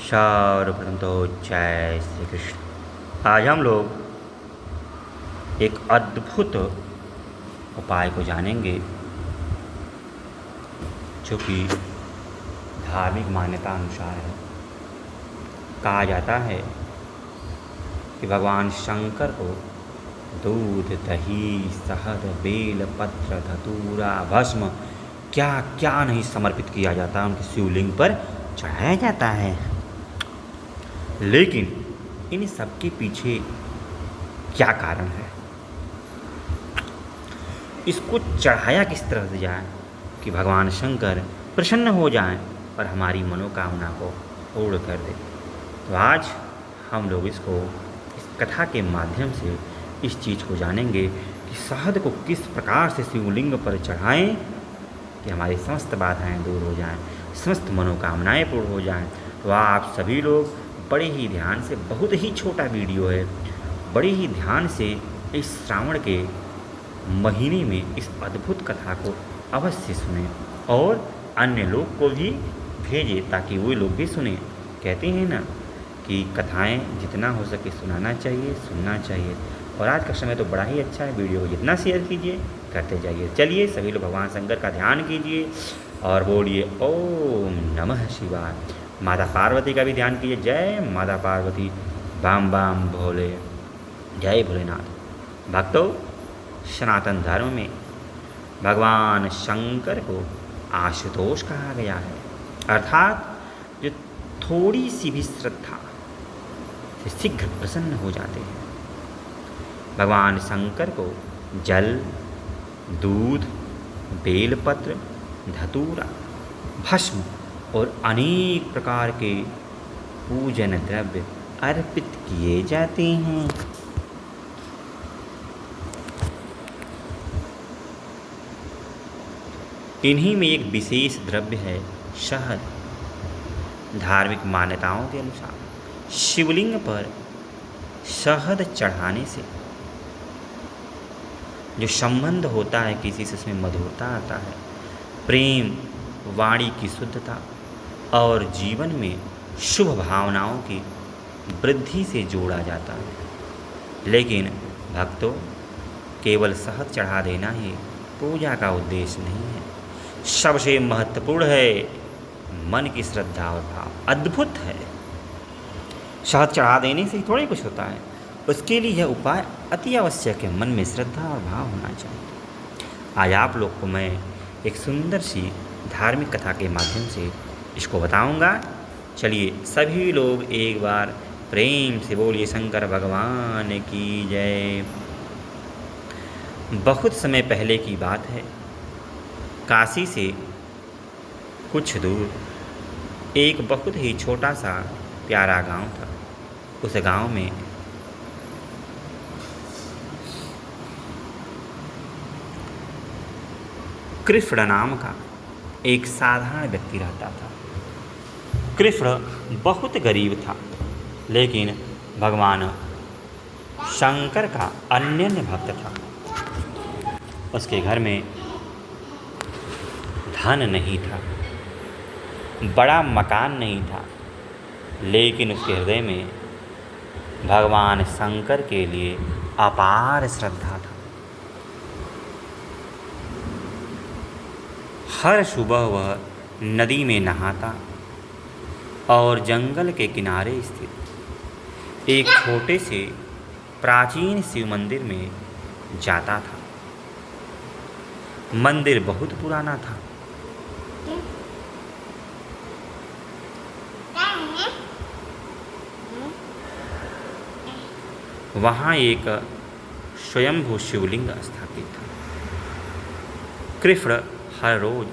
सर्वप्रथम तो जय श्री कृष्ण। आज हम लोग एक अद्भुत उपाय को जानेंगे जो कि धार्मिक मान्यता अनुसार है। कहा जाता है कि भगवान शंकर को दूध, दही, शहद, बेल पत्र, धतूरा, भस्म क्या क्या नहीं समर्पित किया जाता, उनके शिवलिंग पर चढ़ाया जाता है। लेकिन इन सब के पीछे क्या कारण है? इसको चढ़ाया किस तरह से जाए कि भगवान शंकर प्रसन्न हो जाएं और हमारी मनोकामना को पूर्ण कर दे। तो आज हम लोग इस कथा के माध्यम से इस चीज़ को जानेंगे कि शहद को किस प्रकार से शिवलिंग पर चढ़ाएं कि हमारी समस्त बाधाएं दूर हो जाएं, समस्त मनोकामनाएं पूर्ण हो जाएं। तो आप सभी लोग बड़े ही ध्यान से, बहुत ही छोटा वीडियो है, बड़े ही ध्यान से इस श्रावण के महीने में इस अद्भुत कथा को अवश्य सुने और अन्य लोग को भी भेजें ताकि वो लोग भी सुने। कहते हैं ना कि कथाएं जितना हो सके सुनाना चाहिए, सुनना चाहिए। और आज का समय तो बड़ा ही अच्छा है, वीडियो को जितना शेयर कीजिए करते जाइए। चलिए सभी लोग भगवान शंकर का ध्यान कीजिए और बोलिए ओम नमः शिवाय। माता पार्वती का भी ध्यान कीजिए, जय माता पार्वती, बाम बाम भोले, जय भोलेनाथ। भक्तों, सनातन धर्म में भगवान शंकर को आशुतोष कहा गया है, अर्थात जो थोड़ी सी भी श्रद्धा से शीघ्र प्रसन्न हो जाते हैं। भगवान शंकर को जल, दूध, बेलपत्र, धतूरा, भस्म और अनेक प्रकार के पूजन द्रव्य अर्पित किए जाते हैं। इन्हीं में एक विशेष द्रव्य है शहद। धार्मिक मान्यताओं के अनुसार शिवलिंग पर शहद चढ़ाने से जो संबंध होता है किसी से, उसमें मधुरता आता है, प्रेम, वाणी की शुद्धता और जीवन में शुभ भावनाओं की वृद्धि से जोड़ा जाता है। लेकिन भक्तों, केवल शहद चढ़ा देना ही पूजा का उद्देश्य नहीं है। सबसे महत्वपूर्ण है मन की श्रद्धा और भाव। अद्भुत है, शहद चढ़ा देने से ही थोड़ा ही कुछ होता है, उसके लिए यह उपाय अति आवश्यक है। मन में श्रद्धा और भाव होना चाहिए। आज आप लोग को मैं एक सुंदर सी धार्मिक कथा के माध्यम से इसको बताऊंगा। चलिए सभी लोग एक बार प्रेम से बोलिए शंकर भगवान की जय। बहुत समय पहले की बात है, काशी से कुछ दूर एक बहुत ही छोटा सा प्यारा गांव था। उस गांव में कृष्ण नाम का एक साधारण व्यक्ति रहता था। कृष्ण बहुत गरीब था, लेकिन भगवान शंकर का अनन्य भक्त था। उसके घर में धन नहीं था, बड़ा मकान नहीं था, लेकिन उसके हृदय में भगवान शंकर के लिए अपार श्रद्धा था। हर सुबह वह नदी में नहाता और जंगल के किनारे स्थित एक छोटे से प्राचीन शिव मंदिर में जाता था। मंदिर बहुत पुराना था। वहाँ एक स्वयंभू शिवलिंग स्थापित था। कृष्ण हर रोज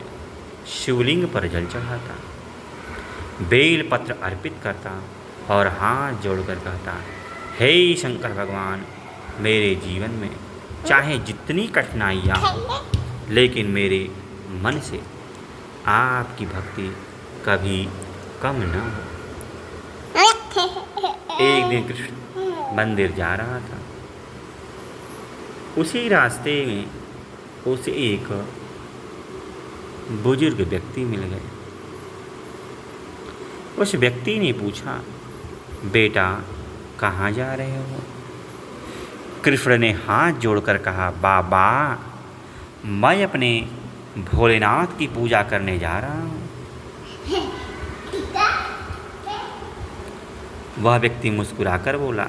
शिवलिंग पर जल चढ़ाता, बेल पत्र अर्पित करता और हाथ जोड़कर कहता, हे शंकर भगवान, मेरे जीवन में चाहे जितनी कठिनाइयाँ हो, लेकिन मेरे मन से आपकी भक्ति कभी कम न हो। एक दिन कृष्ण मंदिर जा रहा था। उसी रास्ते में उसे एक बुजुर्ग व्यक्ति मिल गए। उस व्यक्ति ने पूछा, बेटा कहाँ जा रहे हो? कृष्ण ने हाथ जोड़कर कहा, बाबा मैं अपने भोलेनाथ की पूजा करने जा रहा हूँ। वह व्यक्ति मुस्कुराकर बोला,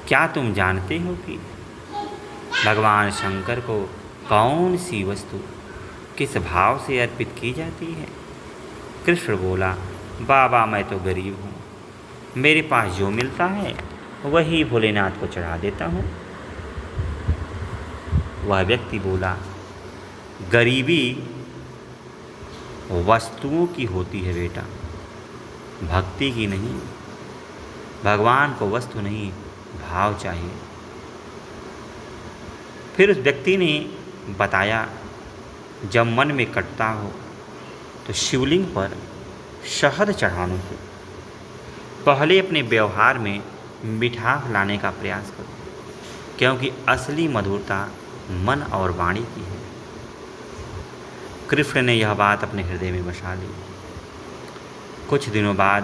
क्या तुम जानते हो कि भगवान शंकर को कौन सी वस्तु किस भाव से अर्पित की जाती है? कृष्ण बोला, बाबा मैं तो गरीब हूँ, मेरे पास जो मिलता है वही भोलेनाथ को चढ़ा देता हूँ। वह व्यक्ति बोला, गरीबी वस्तुओं की होती है बेटा, भक्ति की नहीं। भगवान को वस्तु नहीं, भाव चाहिए। फिर उस व्यक्ति ने बताया, जब मन में कटता हो तो शिवलिंग पर शहद चढ़ाने से पहले अपने व्यवहार में मिठास लाने का प्रयास करो, क्योंकि असली मधुरता मन और वाणी की है। कृष्ण ने यह बात अपने हृदय में बसा ली। कुछ दिनों बाद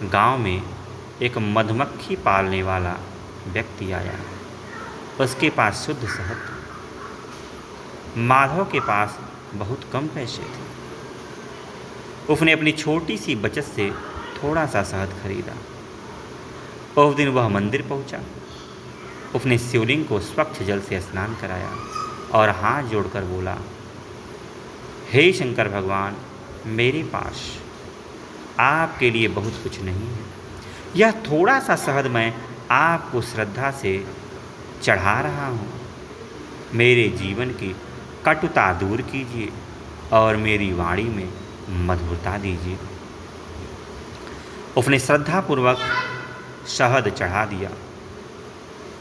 गांव में एक मधुमक्खी पालने वाला व्यक्ति आया। उसके पास शुद्ध शहद था। माधव के पास बहुत कम पैसे थे। उसने अपनी छोटी सी बचत से थोड़ा सा शहद खरीदा। उस दिन वह मंदिर पहुंचा। उसने शिवलिंग को स्वच्छ जल से स्नान कराया और हाथ जोड़कर बोला, हे शंकर भगवान, मेरे पास आपके लिए बहुत कुछ नहीं है। यह थोड़ा सा शहद मैं आपको श्रद्धा से चढ़ा रहा हूँ। मेरे जीवन की कटुता दूर कीजिए और मेरी वाणी में मधुरता दीजिए। उसने श्रद्धापूर्वक शहद चढ़ा दिया।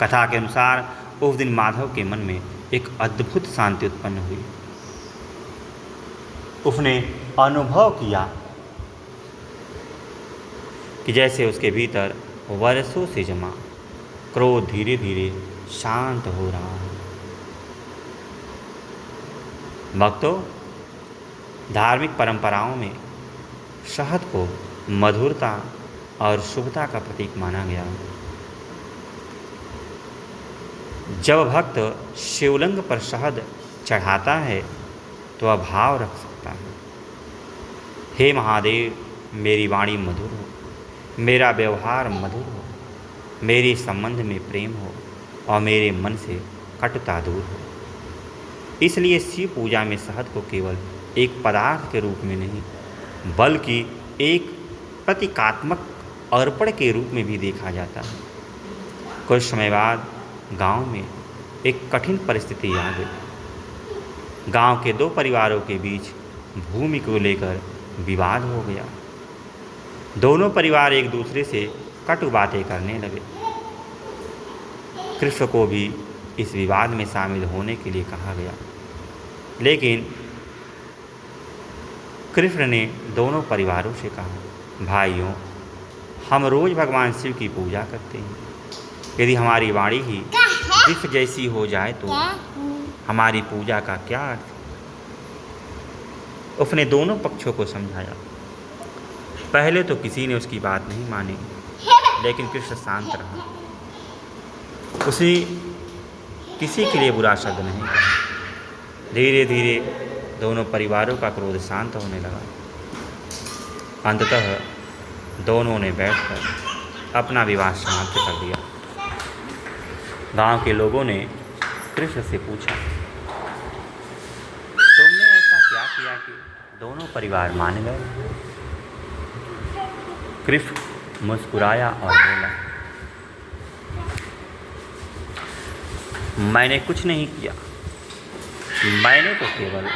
कथा के अनुसार उस दिन माधव के मन में एक अद्भुत शांति उत्पन्न हुई। उसने अनुभव किया कि जैसे उसके भीतर वर्षों से जमा क्रोध धीरे धीरे शांत हो रहा है। भक्तों, धार्मिक परंपराओं में शहद को मधुरता और शुभता का प्रतीक माना गया। जब भक्त शिवलिंग पर शहद चढ़ाता है तो वह भाव रख सकता है, हे महादेव, मेरी वाणी मधुर हो, मेरा व्यवहार मधुर हो, मेरे संबंध में प्रेम हो और मेरे मन से कटुता दूर हो। इसलिए शिव पूजा में शहद को केवल एक पदार्थ के रूप में नहीं, बल्कि एक प्रतीकात्मक अर्पण के रूप में भी देखा जाता है। कुछ समय बाद गांव में एक कठिन परिस्थिति आ गई। गांव के दो परिवारों के बीच भूमि को लेकर विवाद हो गया। दोनों परिवार एक दूसरे से कटु बातें करने लगे। कृष्ण को भी इस विवाद में शामिल होने के लिए कहा गया, लेकिन कृष्ण ने दोनों परिवारों से कहा, भाइयों, हम रोज़ भगवान शिव की पूजा करते हैं। यदि हमारी वाणी ही विष जैसी हो जाए तो हमारी पूजा का क्या अर्थ? उसने दोनों पक्षों को समझाया। पहले तो किसी ने उसकी बात नहीं मानी, लेकिन कृष्ण शांत रहा। उसने किसी के लिए बुरा शब्द नहीं कहा। धीरे धीरे दोनों परिवारों का क्रोध शांत होने लगा। अंततः दोनों ने बैठकर अपना विवाह समाप्त कर दिया। गांव के लोगों ने कृष्ण से पूछा, तुमने ऐसा क्या किया कि दोनों परिवार मान गए? कृष्ण मुस्कुराया और बोला, मैंने कुछ नहीं किया। मैंने तो केवल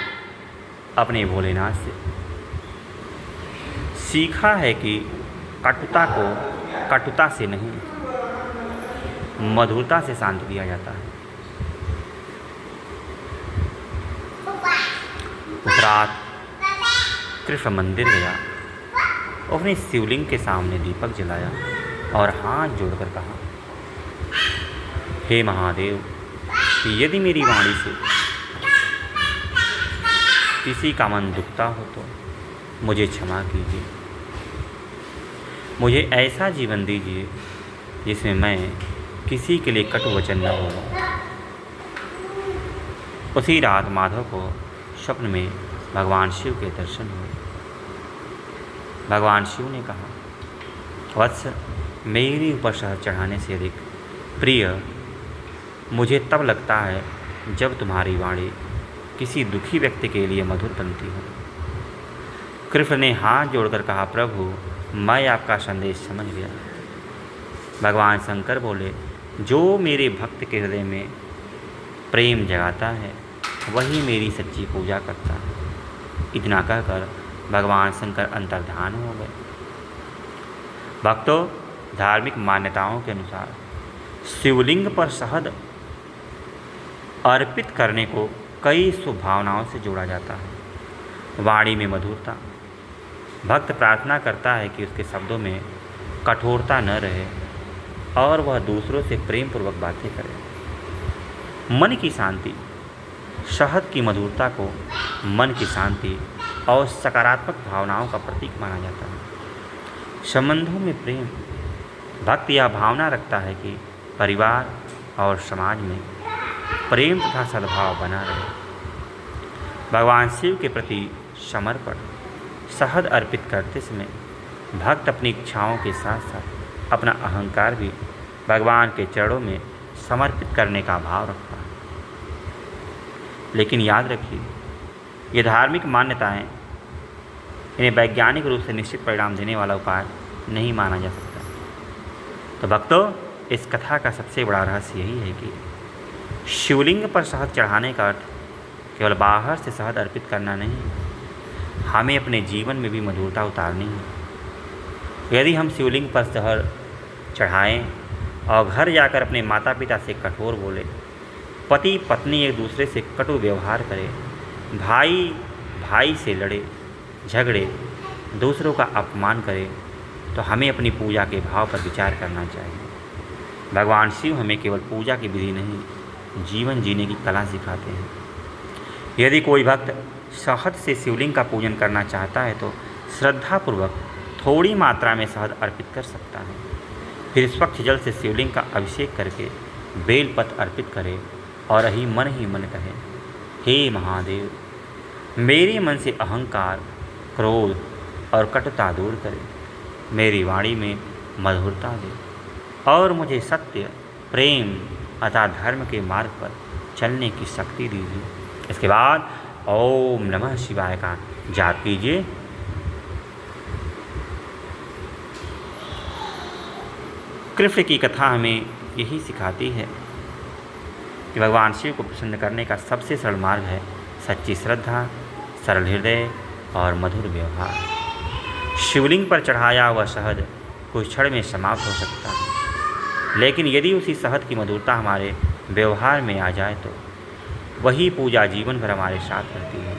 अपने भोलेनाथ से सीखा है कि कटुता को कटुता से नहीं, मधुरता से शांत किया जाता है। उस रात कृष्ण मंदिर गया। उसने शिवलिंग के सामने दीपक जलाया और हाथ जोड़कर कहा, हे महादेव, यदि मेरी वाणी से किसी का मन दुखता हो तो मुझे क्षमा कीजिए। मुझे ऐसा जीवन दीजिए जिसमें मैं किसी के लिए कटु वचन न बोलूं। उसी रात माधव को स्वप्न में भगवान शिव के दर्शन हुए। भगवान शिव ने कहा, वत्स, मेरी ऊपर शहद चढ़ाने से अधिक प्रिय मुझे तब लगता है जब तुम्हारी वाणी किसी दुखी व्यक्ति के लिए मधुर बनती हो। कृष्ण ने हाथ जोड़कर कहा, प्रभु, मैं आपका संदेश समझ गया। भगवान शंकर बोले, जो मेरे भक्त के हृदय में प्रेम जगाता है वही मेरी सच्ची पूजा करता है। इतना कहकर भगवान शंकर अंतर्धान हो गए। भक्तों, धार्मिक मान्यताओं के अनुसार शिवलिंग पर शहद अर्पित करने को कई शुभ भावनाओं से जोड़ा जाता है। वाणी में मधुरता, भक्त प्रार्थना करता है कि उसके शब्दों में कठोरता न रहे और वह दूसरों से प्रेम पूर्वक बातें करे। मन की शांति, शहद की मधुरता को मन की शांति और सकारात्मक भावनाओं का प्रतीक माना जाता है। संबंधों में प्रेम, भक्त यह भावना रखता है कि परिवार और समाज में प्रेम तथा सद्भाव बना रहे। भगवान शिव के प्रति समर्पण, शहद अर्पित करते समय भक्त अपनी इच्छाओं के साथ साथ अपना अहंकार भी भगवान के चरणों में समर्पित करने का भाव रखता है। लेकिन याद रखिए, ये धार्मिक मान्यताएं, इन्हें वैज्ञानिक रूप से निश्चित परिणाम देने वाला उपाय नहीं माना जा सकता। तो भक्तों, इस कथा का सबसे बड़ा रहस्य यही है कि शिवलिंग पर शहद चढ़ाने का अर्थ केवल बाहर से शहद अर्पित करना नहीं, हमें अपने जीवन में भी मधुरता उतारनी है। यदि हम शिवलिंग पर शहद चढ़ाएं और घर जाकर अपने माता पिता से कठोर बोले, पति पत्नी एक दूसरे से कटु व्यवहार करे, भाई भाई से लड़े झगड़े, दूसरों का अपमान करे, तो हमें अपनी पूजा के भाव पर विचार करना चाहिए। भगवान शिव हमें केवल पूजा की विधि नहीं, जीवन जीने की कला सिखाते हैं। यदि कोई भक्त शहद से शिवलिंग का पूजन करना चाहता है तो श्रद्धापूर्वक थोड़ी मात्रा में शहद अर्पित कर सकता है। फिर स्वच्छ जल से शिवलिंग का अभिषेक करके बेलपत्र अर्पित करे और ही मन कहे, हे महादेव, मेरे मन से अहंकार, क्रोध और कटुता दूर करे, मेरी वाणी में मधुरता दे और मुझे सत्य, प्रेम अतः धर्म के मार्ग पर चलने की शक्ति दीजिए। इसके बाद ओम नमः शिवाय का जाप कीजिए। कृष्ण की कथा हमें यही सिखाती है कि भगवान शिव को प्रसन्न करने का सबसे सरल मार्ग है सच्ची श्रद्धा, सरल हृदय और मधुर व्यवहार। शिवलिंग पर चढ़ाया हुआ शहद कुछ क्षण में समाप्त हो सकता है, लेकिन यदि उसी शहद की मधुरता हमारे व्यवहार में आ जाए तो वही पूजा जीवन भर हमारे साथ रहती है।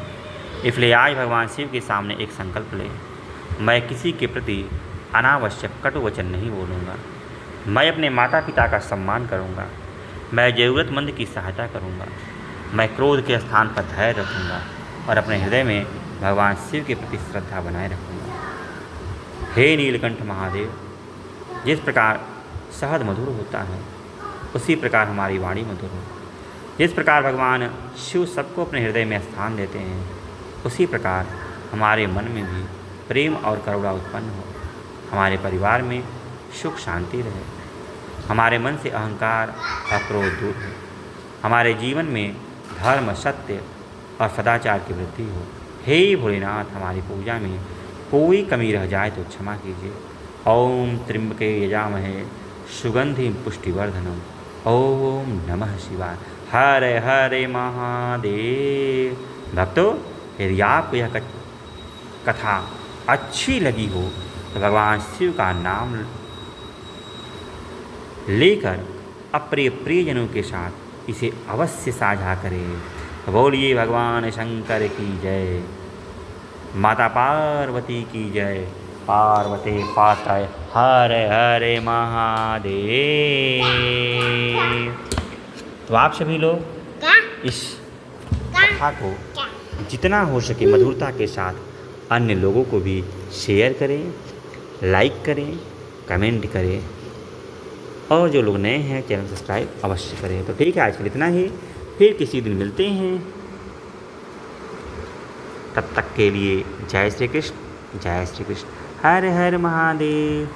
इसलिए आज भगवान शिव के सामने एक संकल्प लें, मैं किसी के प्रति अनावश्यक कटु वचन नहीं बोलूँगा, मैं अपने माता पिता का सम्मान करूँगा, मैं ज़रूरतमंद की सहायता करूँगा, मैं क्रोध के स्थान पर धैर्य रखूँगा और अपने हृदय में भगवान शिव के प्रति श्रद्धा बनाए रखूँगा। हे नीलकंठ महादेव, जिस प्रकार शहद मधुर होता है उसी प्रकार हमारी वाणी मधुर हो। जिस प्रकार भगवान शिव सबको अपने हृदय में स्थान देते हैं उसी प्रकार हमारे मन में भी प्रेम और करुणा उत्पन्न हो। हमारे परिवार में सुख शांति रहे, हमारे मन से अहंकार और क्रोध दूर हो, हमारे जीवन में धर्म, सत्य और सदाचार की वृद्धि हो। हे भोलेनाथ, हमारी पूजा में कोई कमी रह जाए तो क्षमा कीजिए। ओम त्र्यंबके यजामहे सुगंधिं पुष्टिवर्धनम। ओम नमः शिवाय। हरे हरे महादेव। भक्तों, यदि आपको यह कथा अच्छी लगी हो तो भगवान शिव का नाम लेकर अपने प्रियजनों के साथ इसे अवश्य साझा करें। बोलिए भगवान शंकर की जय, माता पार्वती की जय। पार्वती पातय हरे हरे महादेव। तो आप सभी लोग इस कथा को जितना हो सके मधुरता के साथ अन्य लोगों को भी शेयर करें, लाइक करें, कमेंट करें और जो लोग नए हैं चैनल सब्सक्राइब अवश्य करें। तो ठीक है, आज के लिए इतना ही, फिर किसी दिन मिलते हैं। तब तक के लिए जय श्री कृष्ण, जय श्री कृष्ण, हर हर महादेव।